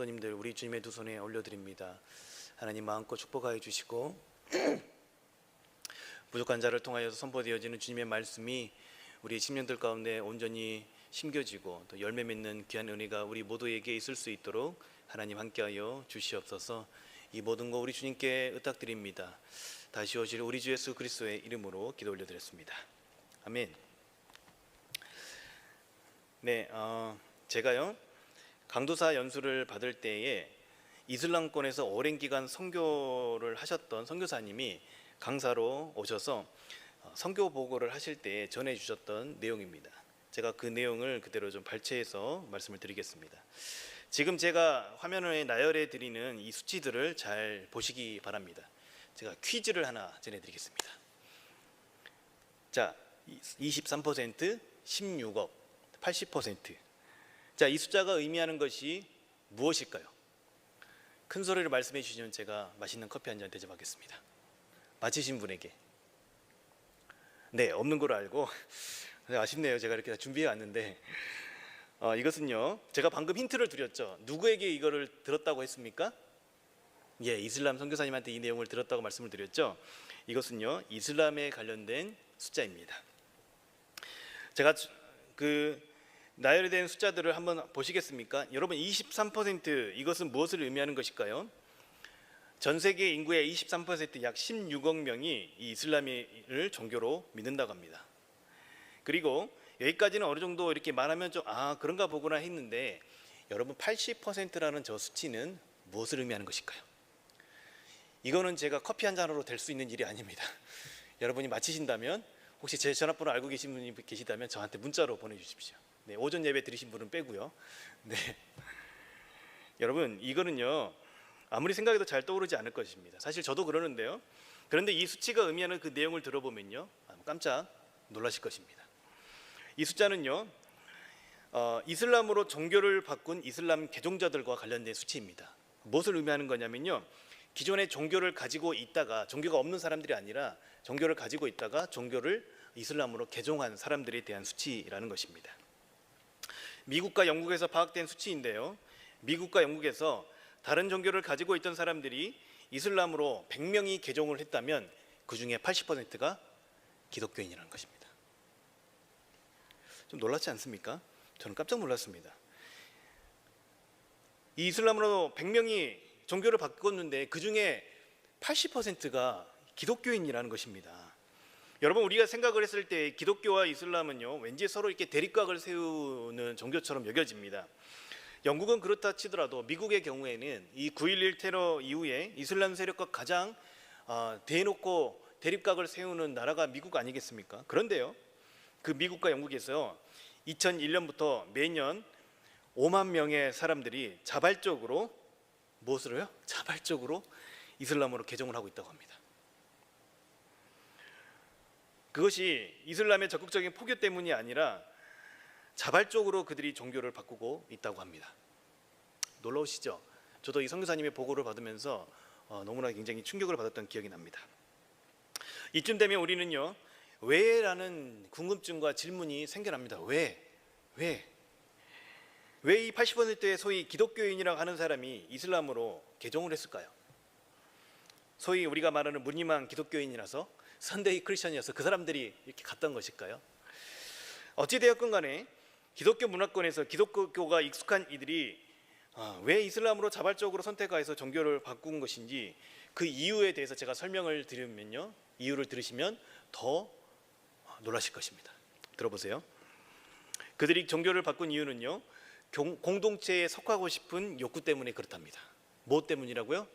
성도님들 우리 주님의 두 손에 올려드립니다. 하나님 마음껏 축복하여 주시고 부족한 자를 통하여서 선포되어지는 주님의 말씀이 우리 심령들 가운데 온전히 심겨지고 또 열매 맺는 귀한 은혜가 우리 모두에게 있을 수 있도록 하나님 함께하여 주시옵소서. 이 모든 거 우리 주님께 의탁드립니다. 다시 오실 우리 주 예수 그리스도의 이름으로 기도 올려드렸습니다. 아멘. 네, 제가요 강도사 연수를 받을 때에 이슬람권에서 오랜 기간 선교를 하셨던 선교사님이 강사로 오셔서 선교 보고를 하실 때 전해 주셨던 내용입니다. 제가 그 내용을 그대로 좀 발췌해서 말씀을 드리겠습니다. 지금 제가 화면에 나열해 드리는 이 수치들을 잘 보시기 바랍니다. 제가 퀴즈를 하나 전해드리겠습니다. 자, 23%, 16억, 80%. 자, 이 숫자가 의미하는 것이 무엇일까요? 큰 소리로 말씀해 주시면 제가 맛있는 커피 한 잔 대접하겠습니다. 맞히신 분에게. 네, 없는 걸로 알고 아쉽네요. 제가 이렇게 다 준비해 왔는데 이것은요, 제가 방금 힌트를 드렸죠. 누구에게 이거를 들었다고 했습니까? 예, 이슬람 선교사님한테 이 내용을 들었다고 말씀을 드렸죠. 이것은요, 이슬람에 관련된 숫자입니다. 제가 나열된 숫자들을 한번 보시겠습니까? 여러분, 23% 이것은 무엇을 의미하는 것일까요? 전 세계 인구의 23%, 약 16억 명이 이 이슬람을 종교로 믿는다고 합니다. 그리고 여기까지는 어느 정도 이렇게 말하면 좀 그런가 보구나 했는데, 여러분 80%라는 저 수치는 무엇을 의미하는 것일까요? 이거는 제가 커피 한 잔으로 될 수 있는 일이 아닙니다. 여러분이 맞히신다면, 혹시 제 전화번호 알고 계신 분이 계시다면 저한테 문자로 보내주십시오. 네, 오전 예배 드리신 분은 빼고요. 네, 여러분 이거는요 아무리 생각해도 잘 떠오르지 않을 것입니다. 사실 저도 그러는데요. 그런데 이 수치가 의미하는 그 내용을 들어보면요 깜짝 놀라실 것입니다. 이 숫자는요 이슬람으로 종교를 바꾼 이슬람 개종자들과 관련된 수치입니다. 무엇을 의미하는 거냐면요, 기존의 종교를 가지고 있다가, 종교가 없는 사람들이 아니라 종교를 가지고 있다가 종교를 이슬람으로 개종한 사람들에 대한 수치라는 것입니다. 미국과 영국에서 파악된 수치인데요, 미국과 영국에서 다른 종교를 가지고 있던 사람들이 이슬람으로 100명이 개종을 했다면 그 중에 80%가 기독교인이라는 것입니다. 좀 놀랍지 않습니까? 저는 깜짝 놀랐습니다. 이 이슬람으로 100명이 종교를 바꿨는데 그 중에 80%가 기독교인이라는 것입니다. 여러분, 우리가 생각을 했을 때 기독교와 이슬람은요 왠지 서로 이렇게 대립각을 세우는 종교처럼 여겨집니다. 영국은 그렇다 치더라도 미국의 경우에는 이 9.11 테러 이후에 이슬람 세력과 가장 대놓고 대립각을 세우는 나라가 미국 아니겠습니까? 그런데요, 그 미국과 영국에서 2001년부터 매년 5만 명의 사람들이 자발적으로 무엇으로요? 자발적으로 이슬람으로 개종을 하고 있다고 합니다. 그것이 이슬람의 적극적인 포교 때문이 아니라 자발적으로 그들이 종교를 바꾸고 있다고 합니다. 놀라우시죠? 저도 이 선교사님의 보고를 받으면서 너무나 굉장히 충격을 받았던 기억이 납니다. 이쯤 되면 우리는요 왜라는 궁금증과 질문이 생겨납니다. 왜 이 80%의 소위 기독교인이라고 하는 사람이 이슬람으로 개종을 했을까요? 소위 우리가 말하는 무늬만 기독교인이라서, 선데이 크리스천이어서 그 사람들이 이렇게 갔던 것일까요? 어찌되었건 간에 기독교 문화권에서 기독교가 익숙한 이들이 왜 이슬람으로 자발적으로 선택해서 종교를 바꾼 것인지, 그 이유에 대해서 제가 설명을 드리면요, 이유를 들으시면 더 놀라실 것입니다. 들어보세요. 그들이 종교를 바꾼 이유는요, 공동체에 속하고 싶은 욕구 때문에 그렇답니다. 무엇 때문이라고요?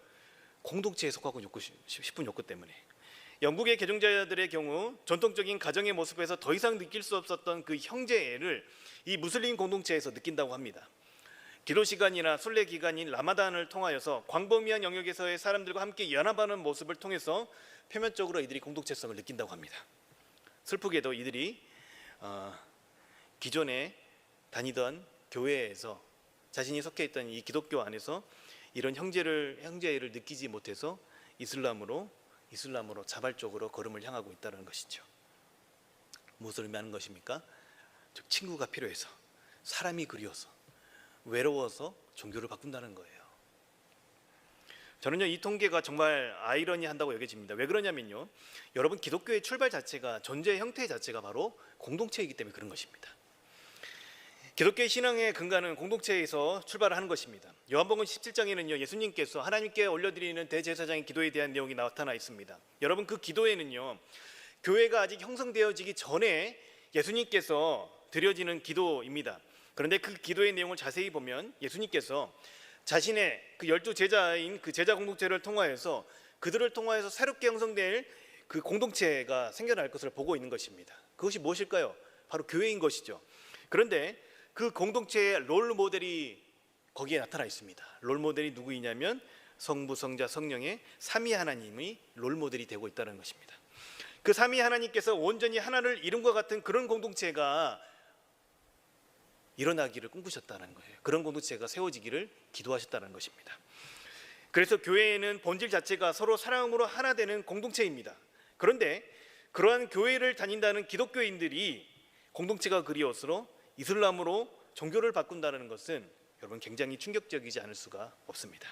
공동체에 속하고 싶은 욕구 때문에. 영국의 개종자들의 경우 전통적인 가정의 모습에서 더 이상 느낄 수 없었던 그 형제애를 이 무슬림 공동체에서 느낀다고 합니다. 기도 시간이나 순례 기간인 라마단을 통하여서 광범위한 영역에서의 사람들과 함께 연합하는 모습을 통해서 표면적으로 이들이 공동체성을 느낀다고 합니다. 슬프게도 이들이 기존에 다니던 교회에서 자신이 속해 있던 이 기독교 안에서 이런 형제애를 느끼지 못해서 이슬람으로 자발적으로 걸음을 향하고 있다는 것이죠. 무엇을 의미하는 것입니까? 즉 친구가 필요해서, 사람이 그리워서, 외로워서 종교를 바꾼다는 거예요. 저는요 이 통계가 정말 아이러니한다고 여겨집니다. 왜 그러냐면요, 여러분 기독교의 출발 자체가 존재 형태 자체가 바로 공동체이기 때문에 그런 것입니다. 기독교의 신앙의 근간은 공동체에서 출발을 하는 것입니다. 요한복음 17장에는요 예수님께서 하나님께 올려드리는 대제사장의 기도에 대한 내용이 나타나 있습니다. 여러분 그 기도에는요 교회가 아직 형성되어지기 전에 예수님께서 드려지는 기도입니다. 그런데 그 기도의 내용을 자세히 보면 예수님께서 자신의 그 12제자인 그 제자 공동체를 통하여서 그들을 통하여서 새롭게 형성될 그 공동체가 생겨날 것을 보고 있는 것입니다. 그것이 무엇일까요? 바로 교회인 것이죠. 그런데 그 공동체의 롤 모델이 거기에 나타나 있습니다. 롤 모델이 누구이냐면 성부, 성자, 성령의 삼위 하나님이 롤 모델이 되고 있다는 것입니다. 그 삼위 하나님께서 온전히 하나를 이룬과 같은 그런 공동체가 일어나기를 꿈꾸셨다는 거예요. 그런 공동체가 세워지기를 기도하셨다는 것입니다. 그래서 교회에는 본질 자체가 서로 사랑으로 하나 되는 공동체입니다. 그런데 그러한 교회를 다닌다는 기독교인들이 공동체가 그리워서 이슬람으로 종교를 바꾼다는 것은 여러분 굉장히 충격적이지 않을 수가 없습니다.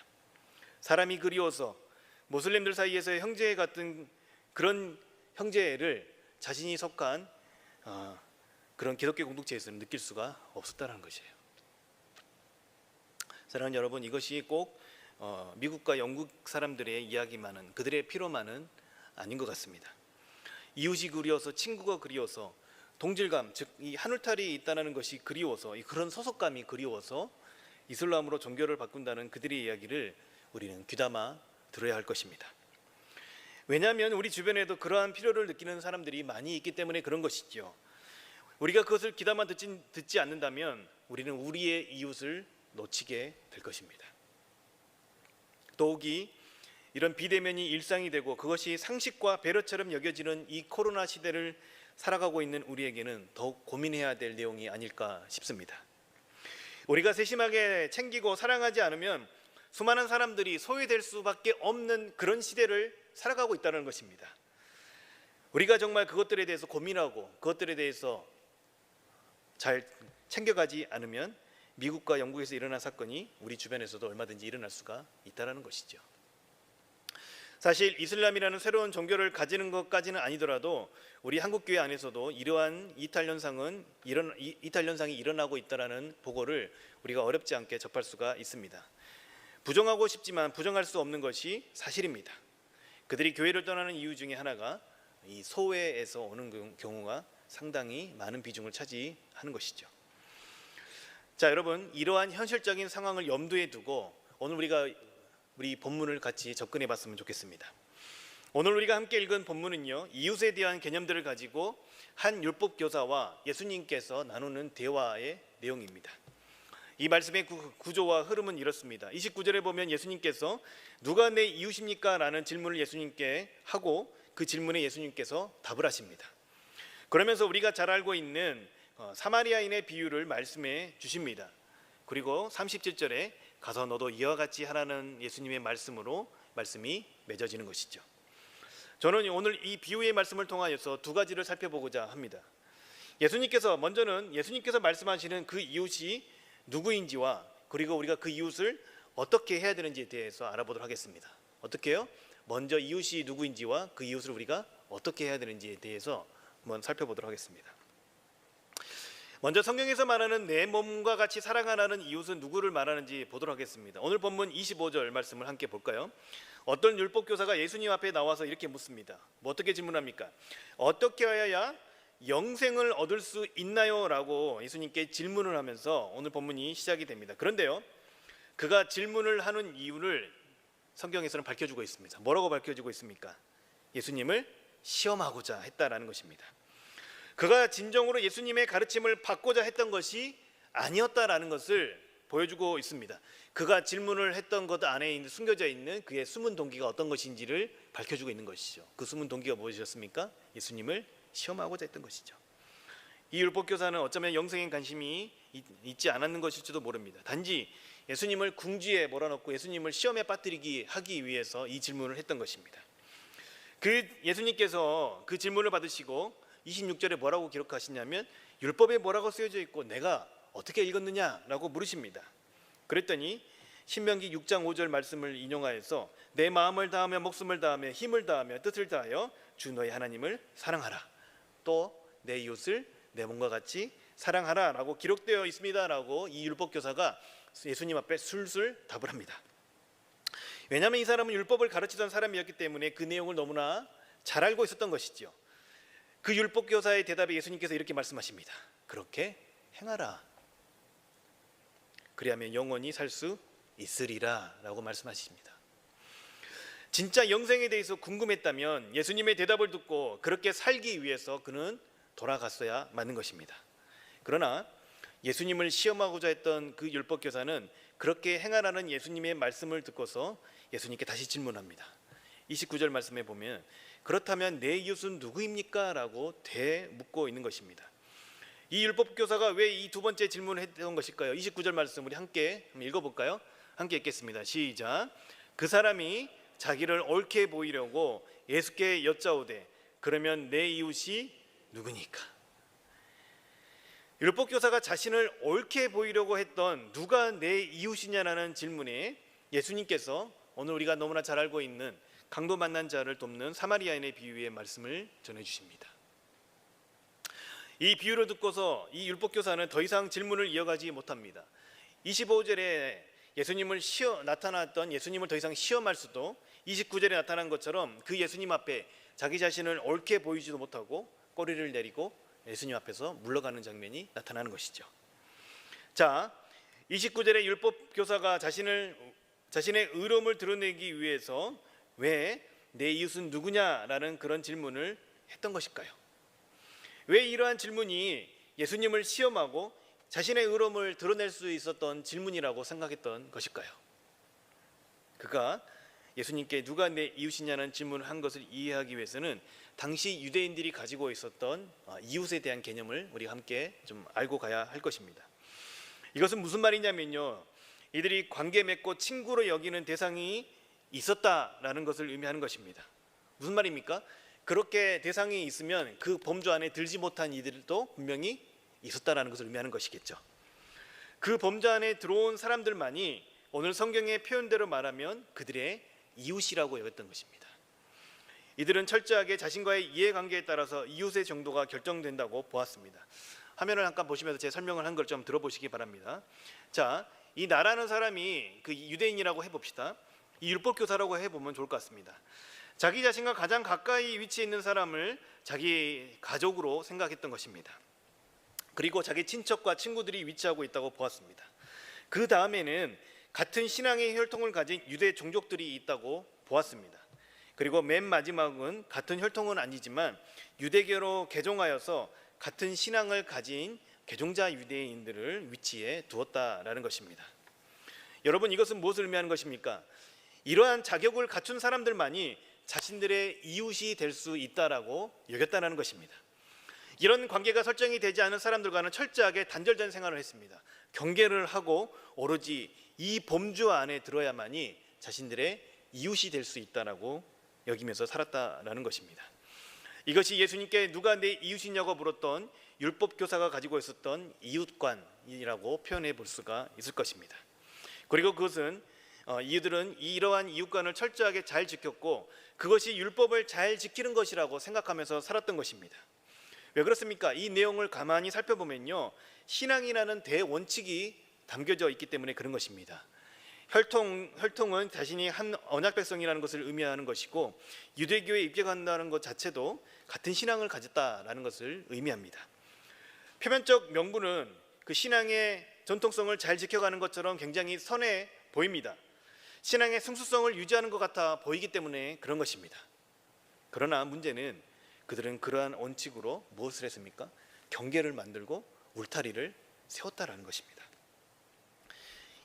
사람이 그리워서 모슬림들 사이에서의 형제 같은 그런 형제를 자신이 속한 그런 기독교 공동체에서는 느낄 수가 없었다는 것이에요. 사랑하는 여러분, 이것이 꼭 미국과 영국 사람들의 이야기만은, 그들의 피로만은 아닌 것 같습니다. 이웃이 그리워서, 친구가 그리워서, 동질감, 즉 이 한울탈이 있다는 것이 그리워서, 그런 소속감이 그리워서 이슬람으로 종교를 바꾼다는 그들의 이야기를 우리는 귀담아 들어야 할 것입니다. 왜냐하면 우리 주변에도 그러한 필요를 느끼는 사람들이 많이 있기 때문에 그런 것이죠. 우리가 그것을 귀담아 듣지 않는다면 우리는 우리의 이웃을 놓치게 될 것입니다. 더욱이 이런 비대면이 일상이 되고 그것이 상식과 배려처럼 여겨지는 이 코로나 시대를 살아가고 있는 우리에게는 더욱 고민해야 될 내용이 아닐까 싶습니다. 우리가 세심하게 챙기고 사랑하지 않으면 수많은 사람들이 소외될 수밖에 없는 그런 시대를 살아가고 있다는 것입니다. 우리가 정말 그것들에 대해서 고민하고 그것들에 대해서 잘 챙겨가지 않으면 미국과 영국에서 일어난 사건이 우리 주변에서도 얼마든지 일어날 수가 있다는 것이죠. 사실 이슬람이라는 새로운 종교를 가지는 것까지는 아니더라도 우리 한국교회 안에서도 이러한 이탈 현상이 일어나고 있다는 보고를 우리가 어렵지 않게 접할 수가 있습니다. 부정하고 싶지만 부정할 수 없는 것이 사실입니다. 그들이 교회를 떠나는 이유 중에 하나가 이 소외에서 오는 경우가 상당히 많은 비중을 차지하는 것이죠. 자, 여러분, 이러한 현실적인 상황을 염두에 두고 오늘 우리 본문을 같이 접근해 봤으면 좋겠습니다. 오늘 우리가 함께 읽은 본문은요, 이웃에 대한 개념들을 가지고 한 율법 교사와 예수님께서 나누는 대화의 내용입니다. 이 말씀의 구조와 흐름은 이렇습니다. 29절에 보면 예수님께서 누가 내 이웃입니까? 라는 질문을 예수님께 하고 그 질문에 예수님께서 답을 하십니다. 그러면서 우리가 잘 알고 있는 사마리아인의 비유를 말씀해 주십니다. 그리고 37절에 가서 너도 이와 같이 하라는 예수님의 말씀이 맺어지는 것이죠. 저는 오늘 이 비유의 말씀을 통하여서 두 가지를 살펴보고자 합니다. 먼저는 예수님께서 말씀하시는 그 이웃이 누구인지와 그리고 우리가 그 이웃을 어떻게 해야 되는지에 대해서 알아보도록 하겠습니다. 어떻게요? 먼저 이웃이 누구인지와 그 이웃을 우리가 어떻게 해야 되는지에 대해서 한번 살펴보도록 하겠습니다. 먼저 성경에서 말하는 내 몸과 같이 사랑하라는 이웃은 누구를 말하는지 보도록 하겠습니다. 오늘 본문 25절 말씀을 함께 볼까요? 어떤 율법교사가 예수님 앞에 나와서 이렇게 묻습니다. 어떻게 질문합니까? 어떻게 하여야 영생을 얻을 수 있나요? 라고 예수님께 질문을 하면서 오늘 본문이 시작이 됩니다. 그런데요, 그가 질문을 하는 이유를 성경에서는 밝혀주고 있습니다. 뭐라고 밝혀주고 있습니까? 예수님을 시험하고자 했다라는 것입니다. 그가 진정으로 예수님의 가르침을 받고자 했던 것이 아니었다라는 것을 보여주고 있습니다. 그가 질문을 했던 것 안에 숨겨져 있는 그의 숨은 동기가 어떤 것인지를 밝혀주고 있는 것이죠. 그 숨은 동기가 무엇이었습니까? 예수님을 시험하고자 했던 것이죠. 이 율법교사는 어쩌면 영생에 관심이 있지 않았는 것일지도 모릅니다. 단지 예수님을 궁지에 몰아넣고 예수님을 시험에 빠뜨리기 하기 위해서 이 질문을 했던 것입니다. 그 예수님께서 그 질문을 받으시고 26절에 뭐라고 기록하시냐면 율법에 뭐라고 쓰여져 있고 내가 어떻게 읽었느냐라고 물으십니다. 그랬더니 신명기 6장 5절 말씀을 인용하여서 내 마음을 다하며 목숨을 다하며 힘을 다하며 뜻을 다하여 주 너희 하나님을 사랑하라. 또 내 이웃을 내 몸과 같이 사랑하라라고 기록되어 있습니다라고 이 율법교사가 예수님 앞에 술술 답을 합니다. 왜냐하면 이 사람은 율법을 가르치던 사람이었기 때문에 그 내용을 너무나 잘 알고 있었던 것이죠. 그 율법교사의 대답에 예수님께서 이렇게 말씀하십니다. 그렇게 행하라. 그리하면 영원히 살 수 있으리라 라고 말씀하십니다. 진짜 영생에 대해서 궁금했다면 예수님의 대답을 듣고 그렇게 살기 위해서 그는 돌아갔어야 맞는 것입니다. 그러나 예수님을 시험하고자 했던 그 율법교사는 그렇게 행하라는 예수님의 말씀을 듣고서 예수님께 다시 질문합니다. 29절 말씀에 보면 그렇다면 내 이웃은 누구입니까? 라고 되묻고 있는 것입니다. 이 율법교사가 왜 이 두 번째 질문을 했던 것일까요? 29절 말씀 우리 함께 읽어볼까요? 함께 읽겠습니다. 시작. 그 사람이 자기를 옳게 보이려고 예수께 여짜오되 그러면 내 이웃이 누구니까? 율법교사가 자신을 옳게 보이려고 했던 누가 내 이웃이냐라는 질문에 예수님께서 오늘 우리가 너무나 잘 알고 있는 강도 만난 자를 돕는 사마리아인의 비유의 말씀을 전해주십니다. 이 비유를 듣고서 이 율법교사는 더 이상 질문을 이어가지 못합니다. 25절에 나타났던 예수님을 더 이상 시험할 수도 29절에 나타난 것처럼 그 예수님 앞에 자기 자신을 옳게 보이지도 못하고 꼬리를 내리고 예수님 앞에서 물러가는 장면이 나타나는 것이죠. 자, 29절에 율법교사가 자신의 의로움을 드러내기 위해서 왜 내 이웃은 누구냐라는 그런 질문을 했던 것일까요? 왜 이러한 질문이 예수님을 시험하고 자신의 의로움을 드러낼 수 있었던 질문이라고 생각했던 것일까요? 그가 예수님께 누가 내 이웃이냐는 질문을 한 것을 이해하기 위해서는 당시 유대인들이 가지고 있었던 이웃에 대한 개념을 우리가 함께 좀 알고 가야 할 것입니다. 이것은 무슨 말이냐면요, 이들이 관계 맺고 친구로 여기는 대상이 있었다라는 것을 의미하는 것입니다. 무슨 말입니까? 그렇게 대상이 있으면 그 범주 안에 들지 못한 이들도 분명히 있었다라는 것을 의미하는 것이겠죠. 그 범주 안에 들어온 사람들만이 오늘 성경의 표현대로 말하면 그들의 이웃이라고 여겼던 것입니다. 이들은 철저하게 자신과의 이해관계에 따라서 이웃의 정도가 결정된다고 보았습니다. 화면을 잠깐 보시면서 제 설명을 한 걸 좀 들어보시기 바랍니다. 자, 이 나라는 사람이 그 유대인이라고 해봅시다. 이 율법교사라고 해보면 좋을 것 같습니다. 자기 자신과 가장 가까이 위치해 있는 사람을 자기 가족으로 생각했던 것입니다. 그리고 자기 친척과 친구들이 위치하고 있다고 보았습니다. 그 다음에는 같은 신앙의 혈통을 가진 유대 종족들이 있다고 보았습니다. 그리고 맨 마지막은 같은 혈통은 아니지만 유대교로 개종하여서 같은 신앙을 가진 개종자 유대인들을 위치해 두었다라는 것입니다. 여러분, 이것은 무엇을 의미하는 것입니까? 이러한 자격을 갖춘 사람들만이 자신들의 이웃이 될 수 있다라고 여겼다는 것입니다. 이런 관계가 설정이 되지 않은 사람들과는 철저하게 단절된 생활을 했습니다. 경계를 하고 오로지 이 범주 안에 들어야만이 자신들의 이웃이 될 수 있다라고 여기면서 살았다라는 것입니다. 이것이 예수님께 누가 내 이웃이냐고 물었던 율법교사가 가지고 있었던 이웃관이라고 표현해 볼 수가 있을 것입니다. 그리고 그것은 이들은 이러한 이웃관을 철저하게 잘 지켰고 그것이 율법을 잘 지키는 것이라고 생각하면서 살았던 것입니다. 왜 그렇습니까? 이 내용을 가만히 살펴보면요, 신앙이라는 대원칙이 담겨져 있기 때문에 그런 것입니다. 혈통은 자신이 한 언약 백성이라는 것을 의미하는 것이고 유대교에 입교한다는 것 자체도 같은 신앙을 가졌다라는 것을 의미합니다. 표면적 명분은 그 신앙의 전통성을 잘 지켜가는 것처럼 굉장히 선해 보입니다. 신앙의 승수성을 유지하는 것 같아 보이기 때문에 그런 것입니다. 그러나 문제는 그들은 그러한 원칙으로 무엇을 했습니까? 경계를 만들고 울타리를 세웠다라는 것입니다.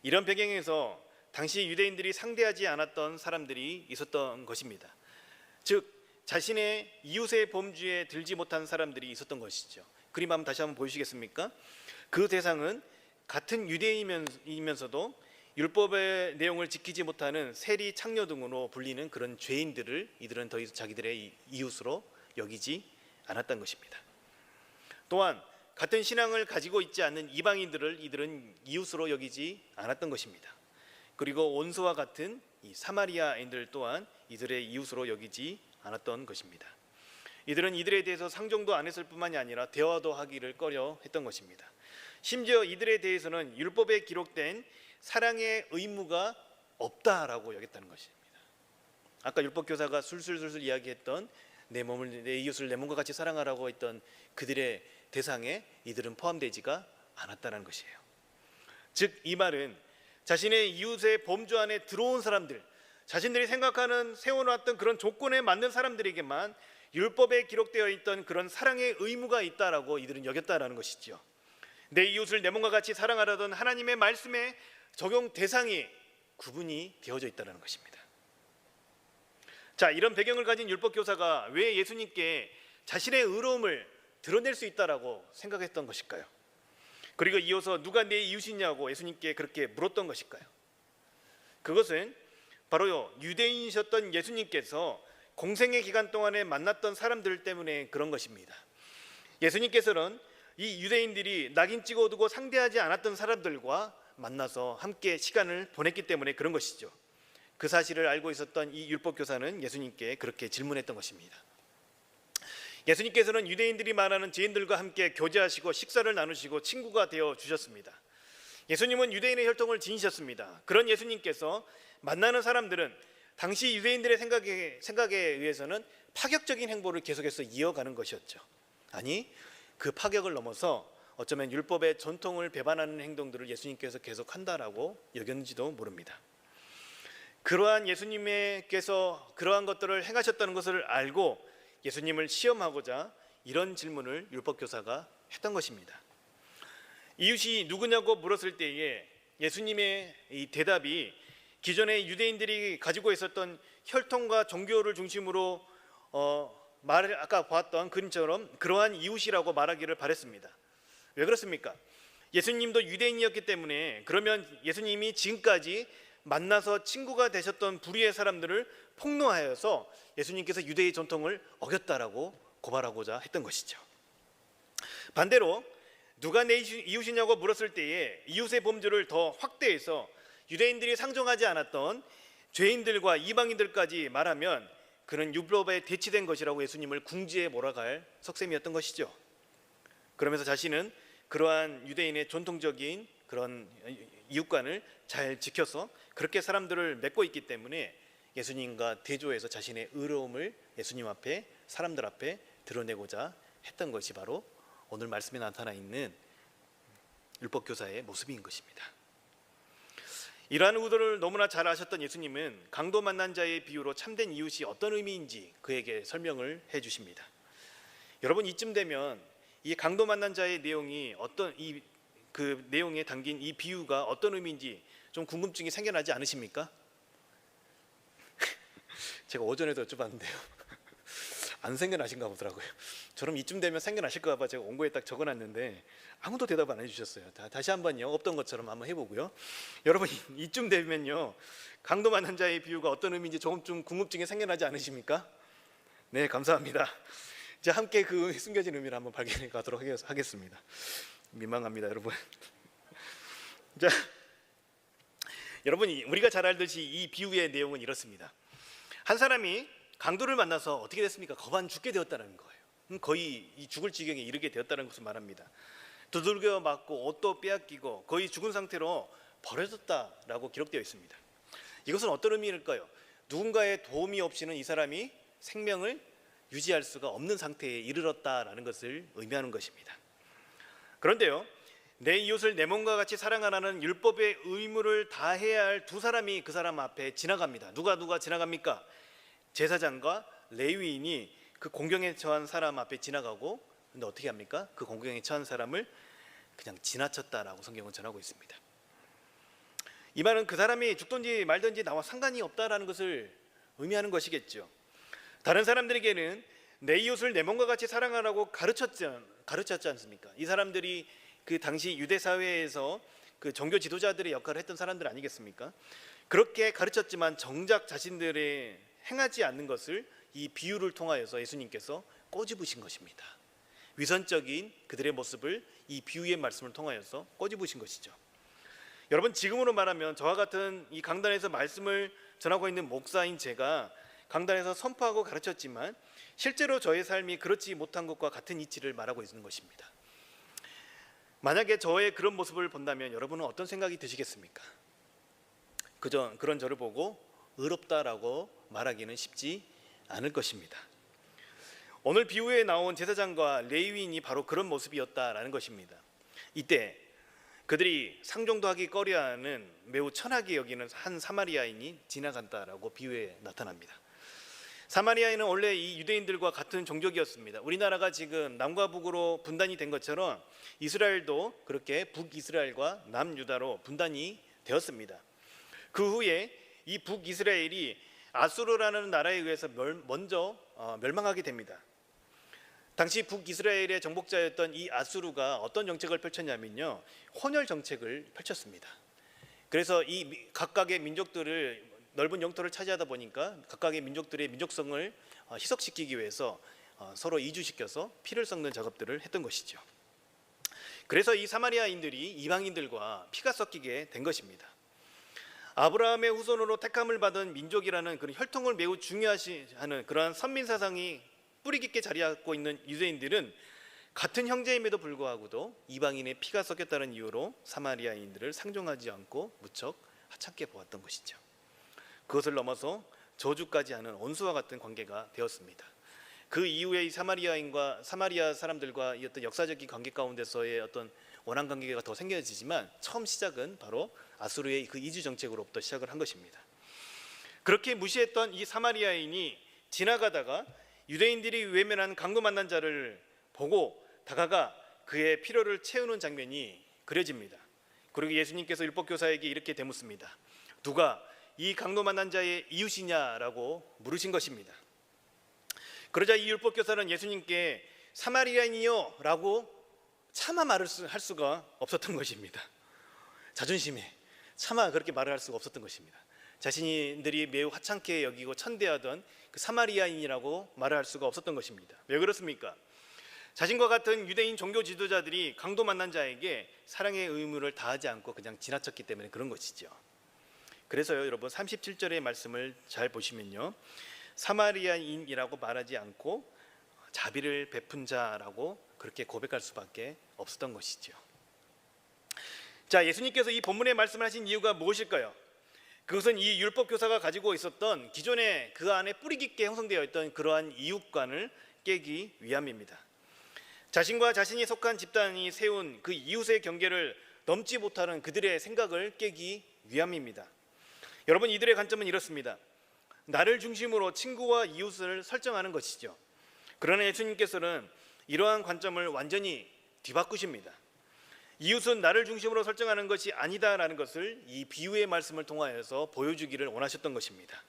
이런 배경에서 당시 유대인들이 상대하지 않았던 사람들이 있었던 것입니다. 즉 자신의 이웃의 범주에 들지 못한 사람들이 있었던 것이죠. 그림 한번 다시 한번 보시겠습니까? 그 대상은 같은 유대인이면서도 율법의 내용을 지키지 못하는 세리 창녀 등으로 불리는 그런 죄인들을 이들은 더 이상 자기들의 이웃으로 여기지 않았던 것입니다. 또한 같은 신앙을 가지고 있지 않는 이방인들을 이들은 이웃으로 여기지 않았던 것입니다. 그리고 원수와 같은 이 사마리아인들 또한 이들의 이웃으로 여기지 않았던 것입니다. 이들은 이들에 대해서 상종도 안 했을 뿐만이 아니라 대화도 하기를 꺼려 했던 것입니다. 심지어 이들에 대해서는 율법에 기록된 사랑의 의무가 없다라고 여겼다는 것입니다. 아까 율법교사가 술술술술 이야기했던 내 이웃을 내 몸과 같이 사랑하라고 했던 그들의 대상에 이들은 포함되지가 않았다는 것이에요. 즉 이 말은 자신의 이웃의 범주 안에 들어온 사람들, 자신들이 생각하는 세워놨던 그런 조건에 맞는 사람들에게만 율법에 기록되어 있던 그런 사랑의 의무가 있다라고 이들은 여겼다라는 것이죠. 내 이웃을 내 몸과 같이 사랑하라던 하나님의 말씀의 적용 대상이 구분이 되어져 있다는 것입니다. 자, 이런 배경을 가진 율법교사가 왜 예수님께 자신의 의로움을 드러낼 수 있다라고 생각했던 것일까요? 그리고 이어서 누가 내 이웃이냐고 예수님께 그렇게 물었던 것일까요? 그것은 바로 유대인이셨던 예수님께서 공생의 기간 동안에 만났던 사람들 때문에 그런 것입니다. 예수님께서는 이 유대인들이 낙인 찍어두고 상대하지 않았던 사람들과 만나서 함께 시간을 보냈기 때문에 그런 것이죠. 그 사실을 알고 있었던 이 율법교사는 예수님께 그렇게 질문했던 것입니다. 예수님께서는 유대인들이 말하는 지인들과 함께 교제하시고 식사를 나누시고 친구가 되어 주셨습니다. 예수님은 유대인의 혈통을 지니셨습니다. 그런 예수님께서 만나는 사람들은 당시 유대인들의 생각에 의해서는 파격적인 행보를 계속해서 이어가는 것이었죠. 아니, 그 파격을 넘어서 어쩌면 율법의 전통을 배반하는 행동들을 예수님께서 계속한다라고 여겼는지도 모릅니다. 그러한 예수님께서 그러한 것들을 행하셨다는 것을 알고 예수님을 시험하고자 이런 질문을 율법교사가 했던 것입니다. 이웃이 누구냐고 물었을 때에 예수님의 이 대답이 기존의 유대인들이 가지고 있었던 혈통과 종교를 중심으로 아까 보았던 그림처럼 그러한 이웃이라고 말하기를 바랬습니다. 왜 그렇습니까? 예수님도 유대인이었기 때문에 그러면 예수님이 지금까지 만나서 친구가 되셨던 불의의 사람들을 폭로하여서 예수님께서 유대의 전통을 어겼다라고 고발하고자 했던 것이죠. 반대로 누가 내 이웃이냐고 물었을 때에 이웃의 범주를 더 확대해서 유대인들이 상종하지 않았던 죄인들과 이방인들까지 말하면 그는 율법에 대치된 것이라고 예수님을 궁지에 몰아갈 석셈이었던 것이죠. 그러면서 자신은 그러한 유대인의 전통적인 그런 이웃관을 잘 지켜서 그렇게 사람들을 맺고 있기 때문에 예수님과 대조해서 자신의 의로움을 예수님 앞에 사람들 앞에 드러내고자 했던 것이 바로 오늘 말씀에 나타나 있는 율법교사의 모습인 것입니다. 이러한 의도를 너무나 잘 아셨던 예수님은 강도 만난 자의 비유로 참된 이웃이 어떤 의미인지 그에게 설명을 해주십니다. 여러분, 이쯤 되면 이 강도 만난 자의 내용이 그 내용에 담긴 이 비유가 어떤 의미인지 좀 궁금증이 생겨나지 않으십니까? 제가 오전에도 여쭤봤는데요. 안 생겨나신가 보더라고요. 저럼 이쯤 되면 생겨나실까 봐 제가 원고에 딱 적어놨는데 아무도 대답 안 해주셨어요. 다시 한번요, 없던 것처럼 한번 해보고요. 여러분, 이쯤 되면요, 강도 만난 자의 비유가 어떤 의미인지 조금 좀 궁금증이 생겨나지 않으십니까? 네, 감사합니다. 이제 함께 그 숨겨진 의미를 한번 발견해 가도록 하겠습니다. 민망합니다, 여러분. 자, 여러분, 우리가 잘 알듯이 이 비유의 내용은 이렇습니다. 한 사람이 강도를 만나서 어떻게 됐습니까? 거반 죽게 되었다는 거예요. 거의 이 죽을 지경에 이르게 되었다는 것을 말합니다. 두들겨 맞고 옷도 빼앗기고 거의 죽은 상태로 버려졌다라고 기록되어 있습니다. 이것은 어떤 의미일까요? 누군가의 도움이 없이는 이 사람이 생명을 유지할 수가 없는 상태에 이르렀다라는 것을 의미하는 것입니다. 그런데요, 내 이웃을 내 몸과 같이 사랑하라는 율법의 의무를 다해야 할 두 사람이 그 사람 앞에 지나갑니다. 누가 지나갑니까? 제사장과 레위인이 그 공경에 처한 사람 앞에 지나가고, 근데 어떻게 합니까? 그 공경에 처한 사람을 그냥 지나쳤다라고 성경은 전하고 있습니다. 이 말은 그 사람이 죽든지 말든지 나와 상관이 없다라는 것을 의미하는 것이겠죠. 다른 사람들에게는 내 이웃을 내 몸과 같이 사랑하라고 가르쳤지 않습니까? 이 사람들이 그 당시 유대 사회에서 그 종교 지도자들의 역할을 했던 사람들 아니겠습니까? 그렇게 가르쳤지만 정작 자신들의 행하지 않는 것을 이 비유를 통하여서 예수님께서 꼬집으신 것입니다. 위선적인 그들의 모습을 이 비유의 말씀을 통하여서 꼬집으신 것이죠. 여러분, 지금으로 말하면 저와 같은 이 강단에서 말씀을 전하고 있는 목사인 제가 강단에서 선포하고 가르쳤지만 실제로 저의 삶이 그렇지 못한 것과 같은 이치를 말하고 있는 것입니다. 만약에 저의 그런 모습을 본다면 여러분은 어떤 생각이 드시겠습니까? 그런 저를 보고 의롭다라고 말하기는 쉽지 않을 것입니다. 오늘 비유에 나온 제사장과 레위인이 바로 그런 모습이었다라는 것입니다. 이때 그들이 상종도 하기 꺼려하는 매우 천하게 여기는 한 사마리아인이 지나간다라고 비유에 나타납니다. 사마리아인은 원래 이 유대인들과 같은 종족이었습니다. 우리나라가 지금 남과 북으로 분단이 된 것처럼 이스라엘도 그렇게 북이스라엘과 남유다로 분단이 되었습니다. 그 후에 이 북이스라엘이 아수르라는 나라에 의해서 먼저 멸망하게 됩니다. 당시 북이스라엘의 정복자였던 이 아수르가 어떤 정책을 펼쳤냐면요, 혼혈 정책을 펼쳤습니다. 그래서 이 각각의 민족들을 넓은 영토를 차지하다 보니까 각각의 민족들의 민족성을 희석시키기 위해서 서로 이주시켜서 피를 섞는 작업들을 했던 것이죠. 그래서 이 사마리아인들이 이방인들과 피가 섞이게 된 것입니다. 아브라함의 후손으로 택함을 받은 민족이라는 그런 혈통을 매우 중요시하는 그러한 선민 사상이 뿌리 깊게 자리하고 있는 유대인들은 같은 형제임에도 불구하고도 이방인의 피가 섞였다는 이유로 사마리아인들을 상종하지 않고 무척 하찮게 보았던 것이죠. 그것을 넘어서 저주까지 하는 원수와 같은 관계가 되었습니다. 그 이후에 이 사마리아 사람들과 이 어떤 역사적인 관계 가운데서의 어떤 원한 관계가 더 생겨지지만 처음 시작은 바로 아수르의 그 이주 정책으로부터 시작을 한 것입니다. 그렇게 무시했던 이 사마리아인이 지나가다가 유대인들이 외면한 강도 만난 자를 보고 다가가 그의 필요를 채우는 장면이 그려집니다. 그리고 예수님께서 율법교사에게 이렇게 되묻습니다. 누가 이 강도 만난 자의 이웃이냐라고 물으신 것입니다. 그러자 이 율법교사는 예수님께 사마리아인이요 라고 차마 말을 할 수가 없었던 것입니다. 자존심에 차마 그렇게 말을 할 수가 없었던 것입니다. 자신들이 매우 하찮게 여기고 천대하던 그 사마리아인이라고 말을 할 수가 없었던 것입니다. 왜 그렇습니까? 자신과 같은 유대인 종교 지도자들이 강도 만난 자에게 사랑의 의무를 다하지 않고 그냥 지나쳤기 때문에 그런 것이죠. 그래서요, 여러분 37절의 말씀을 잘 보시면요, 사마리아인이라고 말하지 않고 자비를 베푼 자라고 그렇게 고백할 수밖에 없었던 것이죠. 자, 예수님께서 이 본문에 말씀을 하신 이유가 무엇일까요? 그것은 이 율법교사가 가지고 있었던 기존에 그 안에 뿌리 깊게 형성되어 있던 그러한 이웃관을 깨기 위함입니다. 자신과 자신이 속한 집단이 세운 그 이웃의 경계를 넘지 못하는 그들의 생각을 깨기 위함입니다. 여러분, 이들의 관점은 이렇습니다. 나를 중심으로 친구와 이웃을 설정하는 것이죠. 그러나 예수님께서는 이러한 관점을 완전히 뒤바꾸십니다. 이웃은 나를 중심으로 설정하는 것이 아니다라는 것을 이 비유의 말씀을 통하여서 보여주기를 원하셨던 것입니다.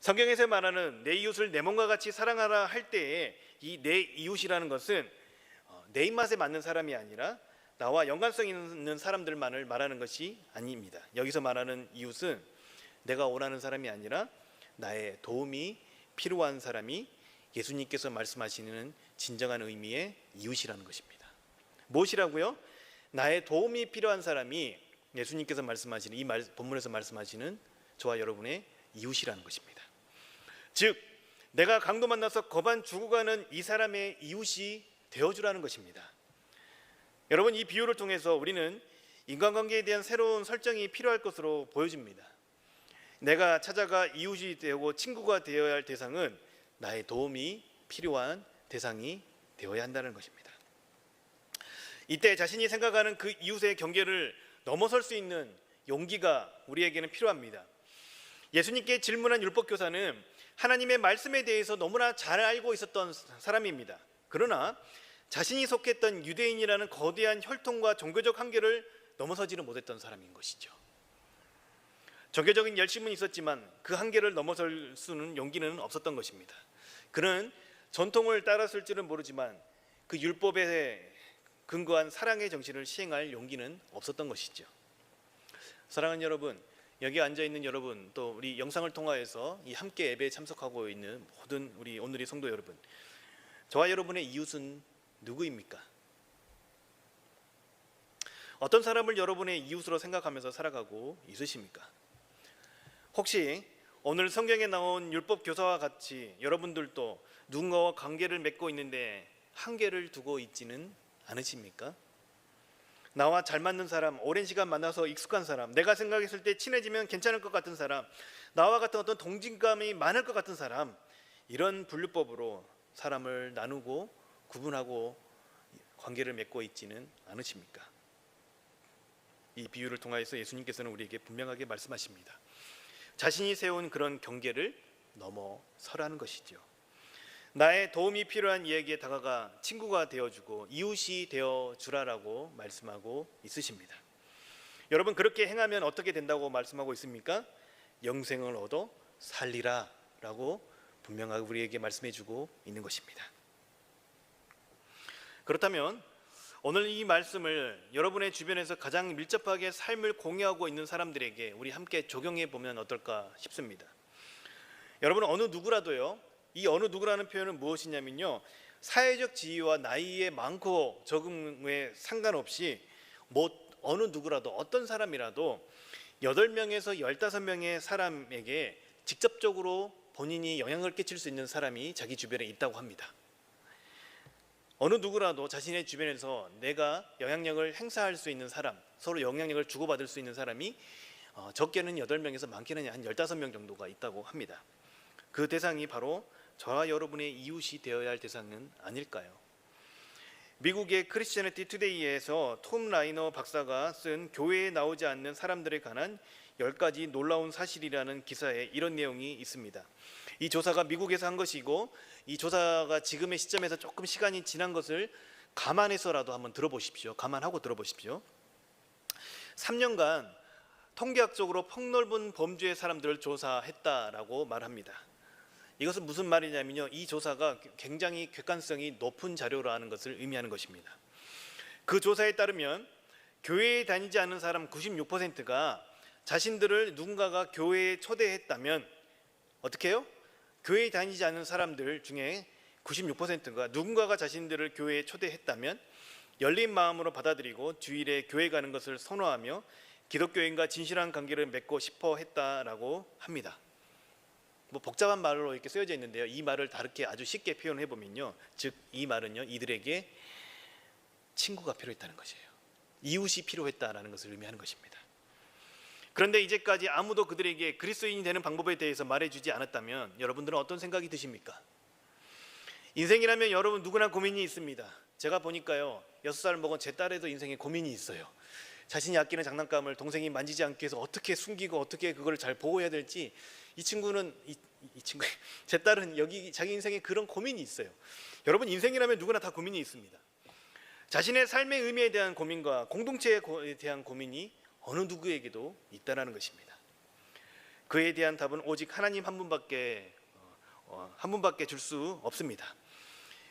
성경에서 말하는 내 이웃을 내 몸과 같이 사랑하라 할 때에 이 내 이웃이라는 것은 내 입맛에 맞는 사람이 아니라 나와 연관성 있는 사람들만을 말하는 것이 아닙니다. 여기서 말하는 이웃은 내가 원하는 사람이 아니라 나의 도움이 필요한 사람이 예수님께서 말씀하시는 진정한 의미의 이웃이라는 것입니다. 무엇이라고요? 나의 도움이 필요한 사람이 예수님께서 말씀하시는 이 본문에서 말씀하시는 저와 여러분의 이웃이라는 것입니다. 즉 내가 강도 만나서 거반 죽어가는 이 사람의 이웃이 되어주라는 것입니다. 여러분, 이 비유를 통해서 우리는 인간관계에 대한 새로운 설정이 필요할 것으로 보여집니다. 내가 찾아가 이웃이 되고 친구가 되어야 할 대상은 나의 도움이 필요한 대상이 되어야 한다는 것입니다. 이때 자신이 생각하는 그 이웃의 경계를 넘어설 수 있는 용기가 우리에게는 필요합니다. 예수님께 질문한 율법교사는 하나님의 말씀에 대해서 너무나 잘 알고 있었던 사람입니다. 그러나 자신이 속했던 유대인이라는 거대한 혈통과 종교적 한계를 넘어서지는 못했던 사람인 것이죠. 종교적인 열심은 있었지만 그 한계를 넘어설 수는 용기는 없었던 것입니다. 그는 전통을 따랐을 줄은 모르지만 그 율법에 근거한 사랑의 정신을 시행할 용기는 없었던 것이죠. 사랑하는 여러분, 여기 앉아있는 여러분, 또 우리 영상을 통하여서 이 함께 예배에 참석하고 있는 모든 우리 오늘의 성도 여러분, 저와 여러분의 이웃은 누구입니까? 어떤 사람을 여러분의 이웃으로 생각하면서 살아가고 있으십니까? 혹시 오늘 성경에 나온 율법 교사와 같이 여러분들도 누군가와 관계를 맺고 있는데 한계를 두고 있지는 않으십니까? 나와 잘 맞는 사람, 오랜 시간 만나서 익숙한 사람, 내가 생각했을 때 친해지면 괜찮을 것 같은 사람, 나와 같은 어떤 동질감이 많을 것 같은 사람, 이런 분류법으로 사람을 나누고 구분하고 관계를 맺고 있지는 않으십니까? 이 비유를 통하여서 예수님께서는 우리에게 분명하게 말씀하십니다. 자신이 세운 그런 경계를 넘어서라는 것이죠. 나의 도움이 필요한 이에게 다가가 친구가 되어주고 이웃이 되어주라라고 말씀하고 있으십니다. 여러분, 그렇게 행하면 어떻게 된다고 말씀하고 있습니까? 영생을 얻어 살리라 라고 분명하게 우리에게 말씀해주고 있는 것입니다. 그렇다면 오늘 이 말씀을 여러분의 주변에서 가장 밀접하게 삶을 공유하고 있는 사람들에게 우리 함께 적용해 보면 어떨까 싶습니다. 여러분, 어느 누구라도요, 이 어느 누구라는 표현은 무엇이냐면요, 사회적 지위와 나이에 많고 적음에 상관없이 어느 누구라도, 어떤 사람이라도 8명에서 15명의 사람에게 직접적으로 본인이 영향을 끼칠 수 있는 사람이 자기 주변에 있다고 합니다. 어느 누구라도 자신의 주변에서 내가 영향력을 행사할 수 있는 사람, 서로 영향력을 주고받을 수 있는 사람이 적게는 8명에서 많게는 한 15명 정도가 있다고 합니다. 그 대상이 바로 저와 여러분의 이웃이 되어야 할 대상은 아닐까요? 미국의 크리스티애니티 투데이에서 톰 라이너 박사가 쓴 교회에 나오지 않는 사람들에 관한 10가지 놀라운 사실이라는 기사에 이런 내용이 있습니다. 이 조사가 미국에서 한 것이고, 이 조사가 지금의 시점에서 조금 시간이 지난 것을 감안해서라도 한번 들어보십시오. 감안하고 들어보십시오. 3년간 통계학적으로 폭넓은 범주의 사람들을 조사했다라고 말합니다. 이것은 무슨 말이냐면요, 이 조사가 굉장히 객관성이 높은 자료라는 것을 의미하는 것입니다. 그 조사에 따르면 교회에 다니지 않는 사람 96%가 자신들을 누군가가 교회에 초대했다면 어떻게 해요? 교회에 다니지 않는 사람들 중에 96%가 누군가가 자신들을 교회에 초대했다면 열린 마음으로 받아들이고 주일에 교회 가는 것을 선호하며 기독교인과 진실한 관계를 맺고 싶어 했다라고 합니다. 복잡한 말로 이렇게 쓰여져 있는데요, 이 말을 다르게 아주 쉽게 표현해 보면요, 즉 이 말은요, 이들에게 친구가 필요했다는 것이에요. 이웃이 필요했다라는 것을 의미하는 것입니다. 그런데 이제까지 아무도 그들에게 그리스도인이 되는 방법에 대해서 말해주지 않았다면 여러분들은 어떤 생각이 드십니까? 인생이라면 여러분 누구나 고민이 있습니다. 제가 보니까요, 6살 먹은 제 딸에도 인생에 고민이 있어요. 자신이 아끼는 장난감을 동생이 만지지 않게 해서 어떻게 숨기고 어떻게 그걸 잘 보호해야 될지, 이 친구는 제 딸은 여기 자기 인생에 그런 고민이 있어요. 여러분, 인생이라면 누구나 다 고민이 있습니다. 자신의 삶의 의미에 대한 고민과 공동체에 대한 고민이 어느 누구에게도 있다라는 것입니다. 그에 대한 답은 오직 하나님 한 분밖에 줄 수 없습니다.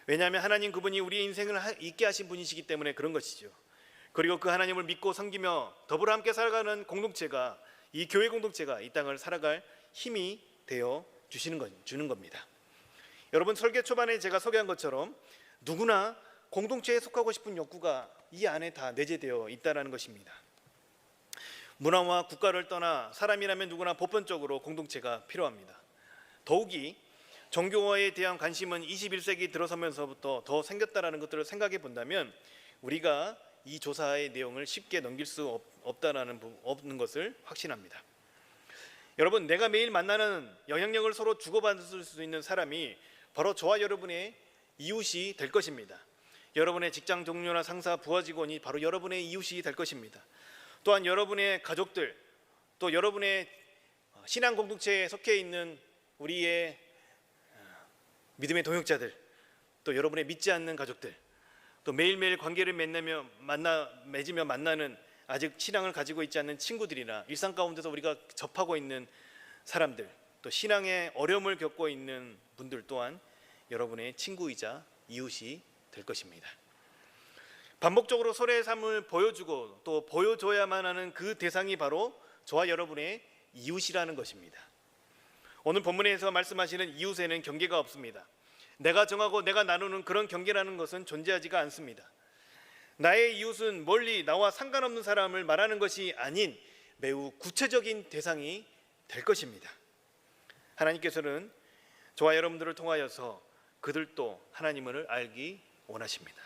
왜냐하면 하나님 그분이 우리의 인생을 있게 하신 분이시기 때문에 그런 것이죠. 그리고 그 하나님을 믿고 섬기며 더불어 함께 살아가는 공동체가, 이 교회 공동체가 이 땅을 살아갈 힘이 되어 주는 겁니다. 여러분, 설계 초반에 제가 소개한 것처럼 누구나 공동체에 속하고 싶은 욕구가 이 안에 다 내재되어 있다는 것입니다. 문화와 국가를 떠나 사람이라면 누구나 보편적으로 공동체가 필요합니다. 더욱이 종교에 대한 관심은 21세기 들어서면서부터 더 생겼다는 것들을 생각해 본다면 우리가 이 조사의 내용을 쉽게 넘길 수 없는 것을 확신합니다. 여러분, 내가 매일 만나는 영향력을 서로 주고받을 수 있는 사람이 바로 저와 여러분의 이웃이 될 것입니다. 여러분의 직장 동료나 상사, 부하 직원이 바로 여러분의 이웃이 될 것입니다. 또한 여러분의 가족들, 또 여러분의 신앙 공동체에 속해 있는 우리의 믿음의 동역자들, 또 여러분의 믿지 않는 가족들, 또 매일매일 관계를 맺으며 만나는 아직 신앙을 가지고 있지 않는 친구들이나 일상 가운데서 우리가 접하고 있는 사람들, 또 신앙의 어려움을 겪고 있는 분들 또한 여러분의 친구이자 이웃이 될 것입니다. 반복적으로 서로의 삶을 보여주고 또 보여줘야만 하는 그 대상이 바로 저와 여러분의 이웃이라는 것입니다. 오늘 본문에서 말씀하시는 이웃에는 경계가 없습니다. 내가 정하고 내가 나누는 그런 경계라는 것은 존재하지가 않습니다. 나의 이웃은 멀리 나와 상관없는 사람을 말하는 것이 아닌 매우 구체적인 대상이 될 것입니다. 하나님께서는 저와 여러분들을 통하여서 그들도 하나님을 알기 원하십니다.